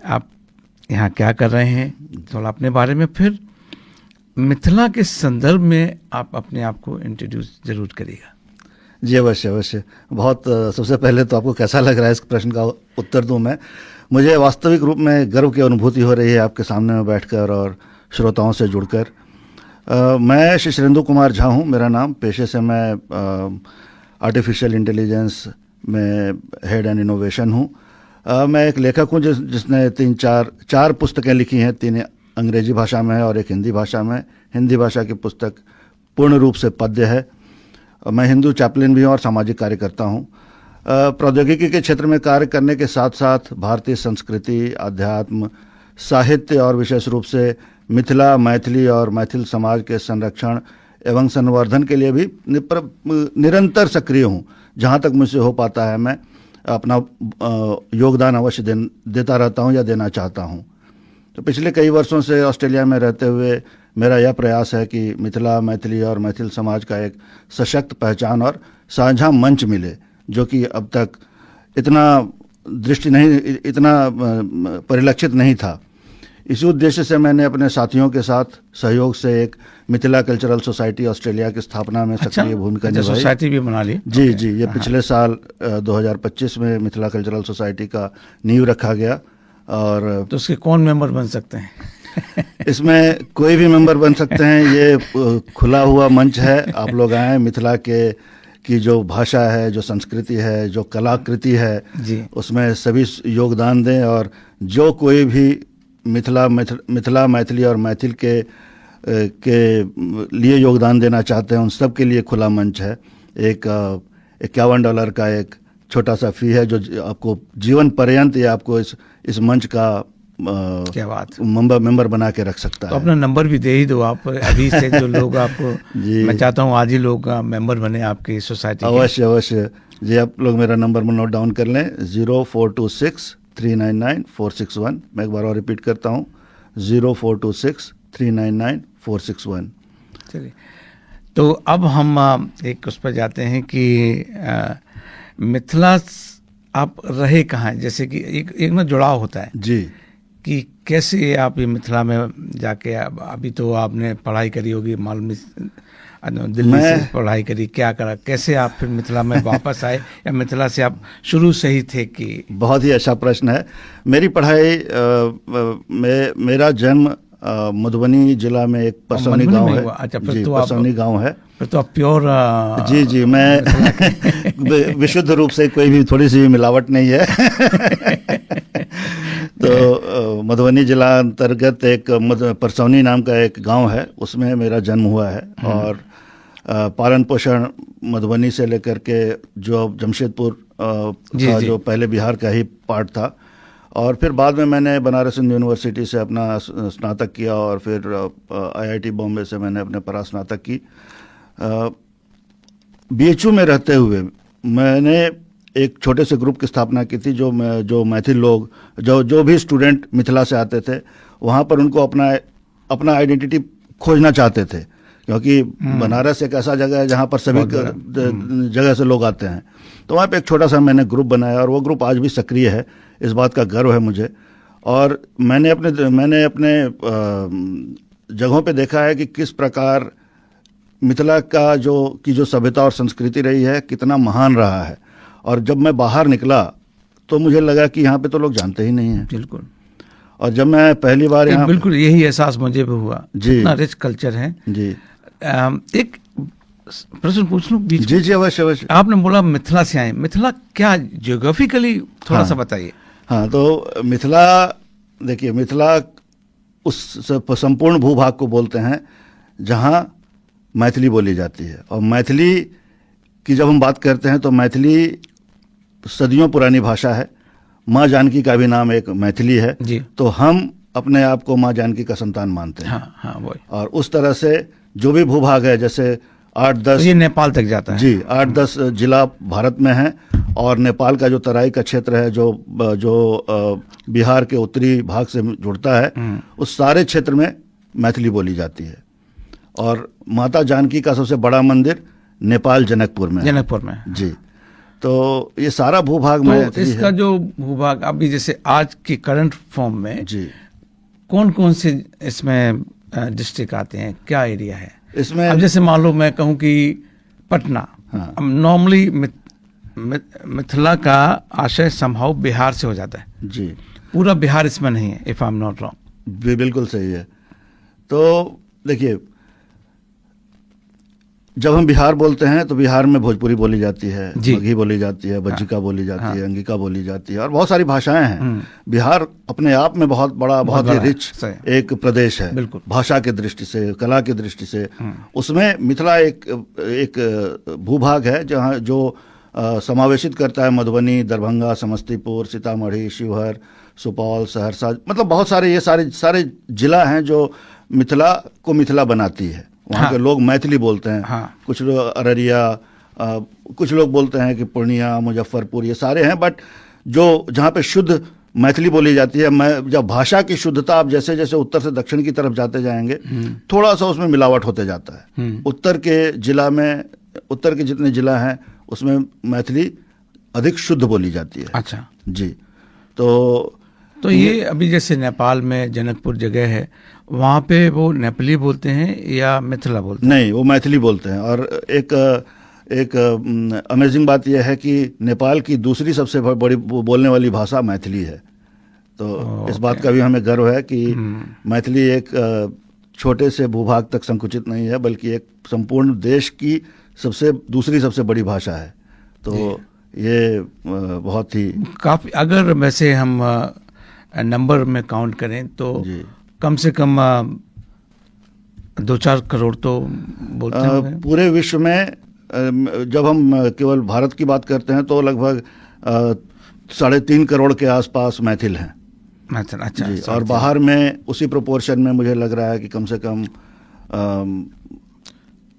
आप यहाँ क्या कर रहे हैं, थोड़ा अपने बारे में, फिर मिथिला के संदर्भ में आप अपने आप को इंट्रोड्यूस जरूर करिएगा। जी अवश्य अवश्य। बहुत सबसे पहले तो आपको कैसा लग रहा है इस प्रश्न का उत्तर दूं मैं। मुझे वास्तविक रूप में गर्व की अनुभूति हो रही है आपके सामने में बैठकर और श्रोताओं से जुड़कर। मैं श्री सुरेंदु कुमार झा हूं मेरा नाम। पेशे से मैं आर्टिफिशियल इंटेलिजेंस में हेड एंड इनोवेशन हूं। मैं एक लेखक हूं जिसने चार पुस्तकें लिखी हैं। 3 अंग्रेजी भाषा में है और 1 हिंदी भाषा में। हिंदी भाषा की पुस्तक पूर्ण रूप से पद्य है। मैं हिंदू चैपलिन भी हूँ और सामाजिक कार्यकर्ता हूँ। प्रौद्योगिकी के क्षेत्र में कार्य करने के साथ साथ भारतीय संस्कृति, अध्यात्म, साहित्य और विशेष रूप से मिथिला, मैथिली और मैथिल समाज के संरक्षण एवं संवर्धन के लिए भी निरंतर सक्रिय हूँ। जहाँ तक मुझसे हो पाता है मैं अपना योगदान अवश्य देता रहता हूँ या देना चाहता हूँ। तो पिछले कई वर्षों से ऑस्ट्रेलिया में रहते हुए मेरा यह प्रयास है कि मिथिला, मैथिली और मैथिल समाज का एक सशक्त पहचान और साझा मंच मिले, जो कि अब तक इतना परिलक्षित नहीं था। इसी उद्देश्य से मैंने अपने साथियों के साथ सहयोग से एक मिथिला कल्चरल सोसाइटी ऑस्ट्रेलिया की स्थापना में सक्रिय भूमिका निभाई। सोसाइटी भी बना ली? जी जी, ये पिछले साल 2025 में मिथिला कल्चरल सोसाइटी का नींव रखा गया। और तो उसके कौन मेंबर बन सकते हैं? इसमें कोई भी मेंबर बन सकते हैं। ये खुला हुआ मंच है। आप लोग आएँ। मिथिला की जो भाषा है, जो संस्कृति है, जो कलाकृति है जी, उसमें सभी योगदान दें। और जो कोई भी मिथिला, मैथिली और मैथिल के लिए योगदान देना चाहते हैं, उन सब के लिए खुला मंच है। एक $51 का एक छोटा सा फी है जो आपको जीवन पर्यंत या आपको इस मंच का क्या बात, मेंबर बना के रख सकता तो है। अपना नंबर भी दे ही दो आप अभी से, जो लोग आपको मैं चाहता हूँ आज ही लोग मेंबर बने आपकी सोसाइटी। अवश्य अवश्य जी, आप लोग मेरा नंबर में नोट डाउन कर लें, 0426399461। मैं एक बार और रिपीट करता हूँ, 0426399461। चलिए, तो अब हम एक उस पर जाते हैं कि मिथिला आप रहे कहाँ हैं? जैसे कि एक ना जुड़ाव होता है जी, कि कैसे आप ये मिथिला में जाके, अभी तो आपने पढ़ाई करी होगी, मालूम दिल्ली से पढ़ाई करी, क्या करा, कैसे आप फिर मिथिला में वापस आए, या मिथिला से आप शुरू से ही थे? कि बहुत ही अच्छा प्रश्न है। मेरी पढ़ाई मेरा जन्म मधुबनी जिला में एक परसौनी गांव है। अच्छा, जी, परसौनी गांव है। फिर तो आप प्योर जी जी, मैं विशुद्ध रूप से, कोई भी थोड़ी सी भी मिलावट नहीं है। तो मधुबनी जिला अंतर्गत एक परसौनी नाम का एक गांव है, उसमें मेरा जन्म हुआ है। और पालन पोषण मधुबनी से लेकर के जो जमशेदपुर का जो पहले बिहार का ही पार्ट था, और फिर बाद में मैंने बनारस हिंदू यूनिवर्सिटी से अपना स्नातक किया और फिर IIT बॉम्बे से मैंने अपने परास्नातक की। BHU में रहते हुए मैंने एक छोटे से ग्रुप की स्थापना की थी, जो मैथिल लोग, जो भी स्टूडेंट मिथिला से आते थे, वहाँ पर उनको अपना आइडेंटिटी खोजना चाहते थे, क्योंकि बनारस एक ऐसा जगह है जहाँ पर सभी जगह से लोग आते हैं। तो वहाँ पे एक छोटा सा मैंने ग्रुप बनाया और वो ग्रुप आज भी सक्रिय है। इस बात का गर्व है मुझे। और मैंने अपने जगहों पे देखा है कि किस प्रकार मिथिला का जो सभ्यता और संस्कृति रही है, कितना महान रहा है। और जब मैं बाहर निकला तो मुझे लगा कि यहाँ पे तो लोग जानते ही नहीं हैं। बिल्कुल। और जब मैं पहली बार यहाँ, बिल्कुल यही एहसास मुझे भी हुआ जी, इतना रिच कल्चर है जी। एक प्रश्न पूछ लूं बीच? जी जी, अवश्य अवश्य। आपने बोला मिथिला से आए, मिथिला क्या जियोग्राफिकली थोड़ा सा बताइए। हाँ, तो मिथिला, देखिए, मिथिला उस संपूर्ण भूभाग को बोलते हैं जहाँ मैथिली बोली जाती है। और मैथिली की जब हम बात करते हैं तो मैथिली सदियों पुरानी भाषा है। माँ जानकी का भी नाम एक मैथिली है जी। तो हम अपने आप को माँ जानकी का संतान मानते हैं। हाँ हाँ, वही। और उस तरह से जो भी भूभाग है, जैसे 8-10, तो ये नेपाल तक जाता है। जी, 8-10 जिला भारत में हैं। और नेपाल का जो तराई का क्षेत्र है, जो बिहार के उत्तरी भाग से जुड़ता है, उस सारे क्षेत्र में मैथिली बोली जाती है। और माता जानकी का सबसे बड़ा मंदिर नेपाल जनकपुर में जनकपुर में जी। तो ये सारा भूभाग तो मैथिली इसका है। जो भूभाग अभी जैसे आज की करंट फॉर्म में जी, कौन कौन से इसमें डिस्ट्रिक्ट आते हैं, क्या एरिया है इसमें अब जैसे मान लो मैं कहूँ कि पटना, हाँ। नॉर्मली मिथिला का आशय संभव बिहार से हो जाता है, जी, पूरा बिहार इसमें नहीं है, if I am not wrong. बिल्कुल सही है। तो देखिए, जब हम बिहार बोलते हैं तो बिहार में भोजपुरी बोली जाती है, जी। मगही बोली जाती है, बज्जिका बोली जाती हाँ। है, अंगिका बोली जाती है और बहुत सारी भाषाएं हैं। बिहार अपने आप में बहुत बड़ा, बहुत ही बड़ा है, रिच सही। एक प्रदेश है, बिल्कुल। भाषा की दृष्टि से, कला की दृष्टि से। उसमें मिथिला एक भूभाग है जहाँ जो समावेशित करता है मधुबनी, दरभंगा, समस्तीपुर, सीतामढ़ी, शिवहर, सुपौल, सहरसा, मतलब बहुत सारे, ये सारे जिला हैं जो मिथिला को मिथिला बनाती है। वहाँ हाँ। के लोग मैथिली बोलते हैं। हाँ। कुछ लोग अररिया, कुछ लोग बोलते हैं कि पूर्णिया, मुजफ्फरपुर, ये सारे हैं। बट जो जहाँ पे शुद्ध मैथिली बोली जाती है, मैं जब भाषा की शुद्धता आप जैसे जैसे उत्तर से दक्षिण की तरफ जाते जाएंगे, थोड़ा सा उसमें मिलावट होते जाता है। उत्तर के जिला में, उत्तर के जितने जिला हैं उसमें मैथिली अधिक शुद्ध बोली जाती है। अच्छा, जी। तो ये अभी जैसे नेपाल में जनकपुर जगह है, वहाँ पे वो नेपाली बोलते हैं या मिथिला बोलते हैं? नहीं, वो मैथिली बोलते हैं। और एक अमेजिंग बात यह है कि नेपाल की दूसरी सबसे बड़ी बोलने वाली भाषा मैथिली है। तो इस बात का भी हमें गर्व है कि मैथिली एक छोटे से भूभाग तक संकुचित नहीं है, बल्कि एक संपूर्ण देश की दूसरी सबसे बड़ी भाषा है। तो ये बहुत ही काफी, अगर वैसे हम नंबर में काउंट करें तो जी, कम से कम 2-4 करोड़ तो बोलते होंगे। पूरे विश्व में जब हम केवल भारत की बात करते हैं तो लगभग 3.5 करोड़ के आसपास मैथिल हैं। अच्छा, जी। और बाहर में उसी प्रोपोर्शन में मुझे लग रहा है कि कम से कम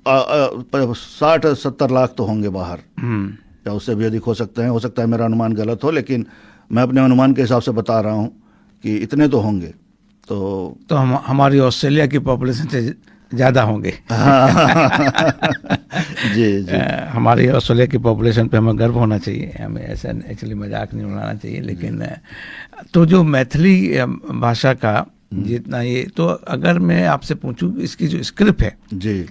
60-70 लाख तो होंगे बाहर, या उससे भी अधिक हो सकते हैं। हो सकता है मेरा अनुमान गलत हो, लेकिन मैं अपने अनुमान के हिसाब से बता रहा हूँ कि इतने तो होंगे। तो हमारी ऑस्ट्रेलिया की पॉपुलेशन से ज़्यादा होंगे। जी, जी। हमारी ऑस्ट्रेलिया की पॉपुलेशन पे हमें गर्व होना चाहिए, हमें ऐसा एक्चुअली मजाक नहीं उड़ाना चाहिए। लेकिन तो जो मैथिली भाषा का जितना ये, तो अगर मैं आपसे पूछूं, इसकी जो स्क्रिप्ट है जी,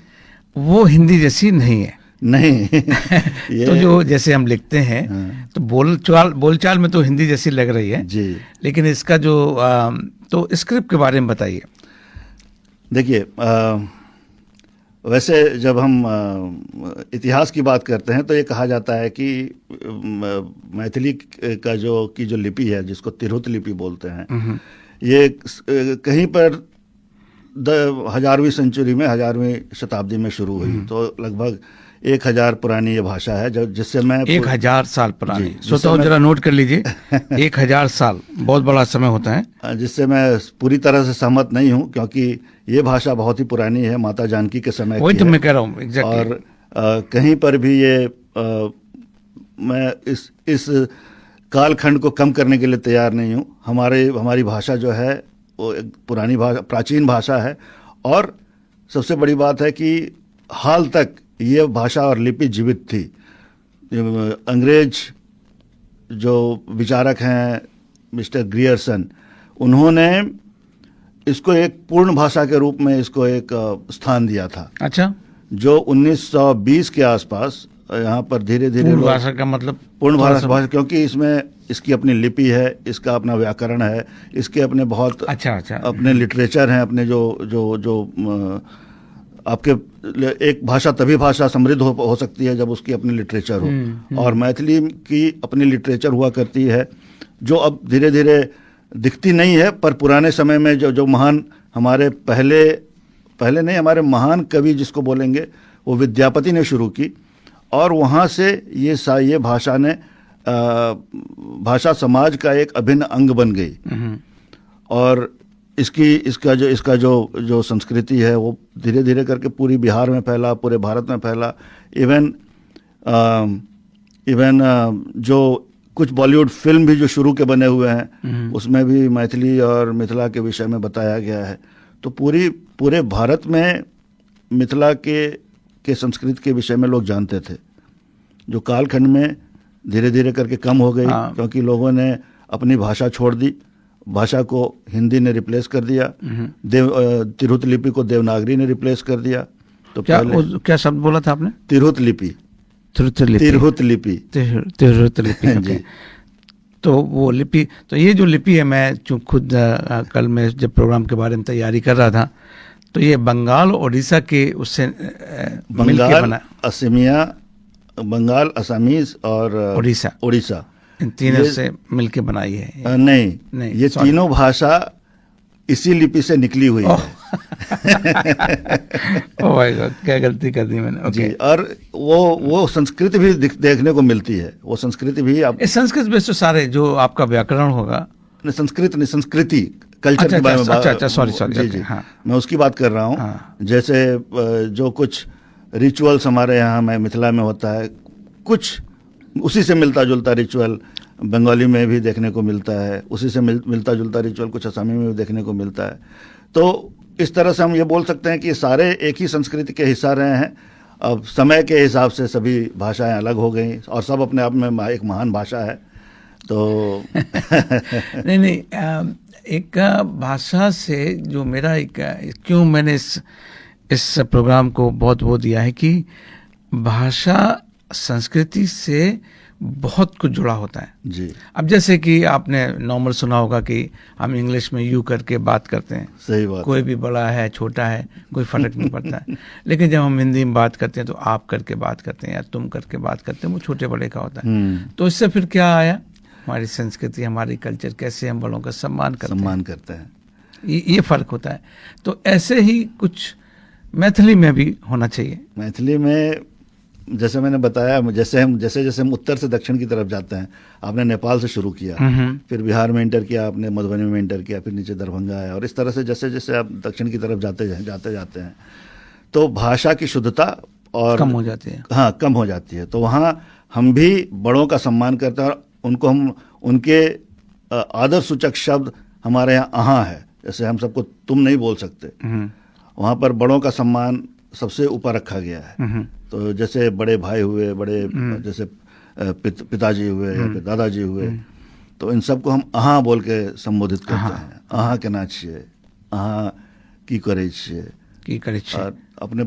वो हिंदी जैसी नहीं है। नहीं। तो जो जैसे हम लिखते हैं, तो बोलचाल में तो हिंदी जैसी लग रही है जी। लेकिन इसका जो तो स्क्रिप्ट के बारे में बताइए। देखिए, वैसे जब हम इतिहास की बात करते हैं तो ये कहा जाता है कि मैथिली का जो लिपि है, जिसको तिरहुत लिपि बोलते हैं, ये कहीं पर 11वीं सेंचुरी में, 11वीं शताब्दी में शुरू हुई। तो लगभग 1000 पुरानी ये भाषा है, जिससे मैं 1000 साल पुरानी, सोचो जरा नोट कर लीजिए। 1000 साल बहुत बड़ा समय होता है। जिससे मैं पूरी तरह से सहमत नहीं हूँ, क्योंकि ये भाषा बहुत ही पुरानी है, माता जानकी के समय वही की तो है। मैं कह रहा हूँ एग्जैक्टली। और कहीं पर भी ये मैं इस कालखंड को कम करने के लिए तैयार नहीं हूँ। हमारी भाषा जो है वो एक पुरानी भाषा, प्राचीन भाषा है। और सबसे बड़ी बात है कि हाल तक ये भाषा और लिपि जीवित थी। अंग्रेज जो विचारक हैं मिस्टर ग्रियर्सन, उन्होंने इसको एक पूर्ण भाषा के रूप में इसको एक स्थान दिया था। अच्छा, जो 1920 के आसपास यहाँ पर धीरे धीरे पूर्ण भाषा का मतलब पूर्ण भाषा, क्योंकि इसमें इसकी अपनी लिपि है, इसका अपना व्याकरण है, इसके अपने बहुत अच्छा अपने लिटरेचर हैं, अपने जो आपके एक भाषा तभी भाषा समृद्ध हो सकती है जब उसकी अपनी लिटरेचर हो। और मैथिली की अपनी लिटरेचर हुआ करती है, जो अब धीरे धीरे दिखती नहीं है, पर पुराने समय में जो महान हमारे पहले नहीं, हमारे महान कवि जिसको बोलेंगे, वो विद्यापति ने शुरू की। और वहाँ से ये भाषा समाज का एक अभिन्न अंग बन गई। और इसका जो संस्कृति है वो धीरे धीरे करके पूरी बिहार में फैला, पूरे भारत में फैला। इवन जो कुछ बॉलीवुड फिल्म भी जो शुरू के बने हुए हैं, उसमें भी मैथिली और मिथिला के विषय में बताया गया है। तो पूरे भारत में मिथिला के संस्कृति के विषय में लोग जानते थे। जो कालखंड में धीरे धीरे करके कम हो गई, हाँ। क्योंकि लोगों ने अपनी भाषा छोड़ दी, भाषा को हिंदी ने रिप्लेस कर दिया, तिरहुत लिपि को देवनागरी ने रिप्लेस कर दिया। तो क्या शब्द बोला था आपने? तिरहुत लिपि। तिरहुत लिपि जी। तो वो लिपि, तो ये जो लिपि है, मैं जो खुद कल मैं जब प्रोग्राम के बारे में तैयारी कर रहा था, तो ये बंगाल उड़ीसा के उससे मिलके बना। असमिया, बंगाल, असमीज और उड़ीसा, इन तीनों से मिलके बनाई है। नहीं, ये तीनों भाषा इसी लिपि से निकली हुई है। ओह माय गॉड, क्या गलती कर दी मैंने। जी, और वो संस्कृति भी देखने को मिलती है। वो संस्कृति भी आप संस्कृत में तो सारे जो आपका व्याकरण होगा, संस्कृति कल्चर के बारे में अच्छा, सॉरी जी, मैं उसकी बात कर रहा हूँ। जैसे जो कुछ रिचुअल्स हमारे यहाँ में मिथिला में होता है, कुछ उसी से मिलता जुलता रिचुअल बंगाली में भी देखने को मिलता है, उसी से मिलता जुलता रिचुअल कुछ असमी में भी देखने को मिलता है। तो इस तरह से हम ये बोल सकते हैं कि सारे एक ही संस्कृति के हिस्सा रहे हैं। अब समय के हिसाब से सभी भाषाएं अलग हो गई और सब अपने आप में एक महान भाषा है। तो नहीं, एक भाषा से जो मेरा क्यों मैंने इस प्रोग्राम को बहुत वो दिया है कि भाषा संस्कृति से बहुत कुछ जुड़ा होता है जी। अब जैसे कि आपने नॉर्मल सुना होगा कि हम इंग्लिश में यू करके बात करते हैं, सही बात, कोई भी बड़ा है छोटा है कोई फर्क नहीं पड़ता है। लेकिन जब हम हिंदी में बात करते हैं तो आप करके बात करते हैं या तुम करके बात करते हैं, वो छोटे बड़े का होता है। तो इससे फिर क्या आया, हमारी संस्कृति, हमारी कल्चर, कैसे हम बड़ों का सम्मान करते हैं, ये फर्क होता है। तो ऐसे ही कुछ मैथिली में भी होना चाहिए। मैथिली में जैसे मैंने बताया, जैसे हम उत्तर से दक्षिण की तरफ जाते हैं, आपने नेपाल से शुरू किया, फिर बिहार में इंटर किया, आपने मधुबनी में इंटर किया, फिर नीचे दरभंगा है, और इस तरह से जैसे जैसे आप दक्षिण की तरफ जाते जाते हैं तो भाषा की शुद्धता और कम हो जाती है। हाँ, कम हो जाती है। तो वहाँ हम भी बड़ों का सम्मान करते हैं और उनको हम उनके आदर सूचक शब्द हमारे यहाँ अहाँ है, जैसे हम सबको तुम नहीं बोल सकते, वहाँ पर बड़ों का सम्मान सबसे ऊपर रखा गया है। तो जैसे बड़े भाई हुए, बड़े जैसे पिताजी हुए या फिर दादाजी हुए, तो इन सबको हम अहाँ बोल के संबोधित करते हैं। अहाँ केना छिए, अहाँ की करे छिए। और अपने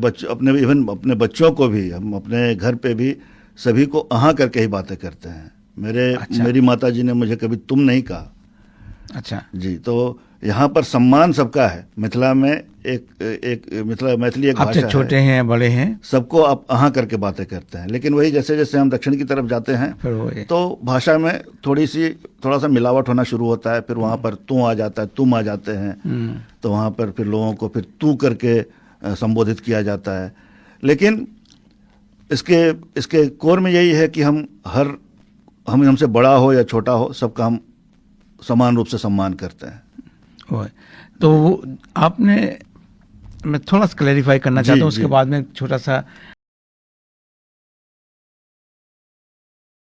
बच्चों को भी हम अपने घर पे भी सभी को अहाँ करके ही बातें करते हैं। मेरी माता जी ने मुझे कभी तुम नहीं कहा। अच्छा जी। तो यहाँ पर सम्मान सबका है। मिथिला में मैथिली एक भाषा है, छोटे हैं बड़े हैं सबको आप अहाँ करके बातें करते हैं। लेकिन वही जैसे जैसे हम दक्षिण की तरफ जाते हैं तो भाषा में थोड़ा सा मिलावट होना शुरू होता है। फिर वहाँ पर तू आ जाता है, तुम आ जाते हैं, तो वहाँ पर फिर लोगों को फिर तू करके संबोधित किया जाता है। लेकिन इसके कोर में यही है कि हम हमसे बड़ा हो या छोटा हो, सबका हम समान रूप से सम्मान करते हैं। तो आपने, मैं थोड़ा सा क्लैरिफाई करना चाहता हूँ, उसके बाद में छोटा सा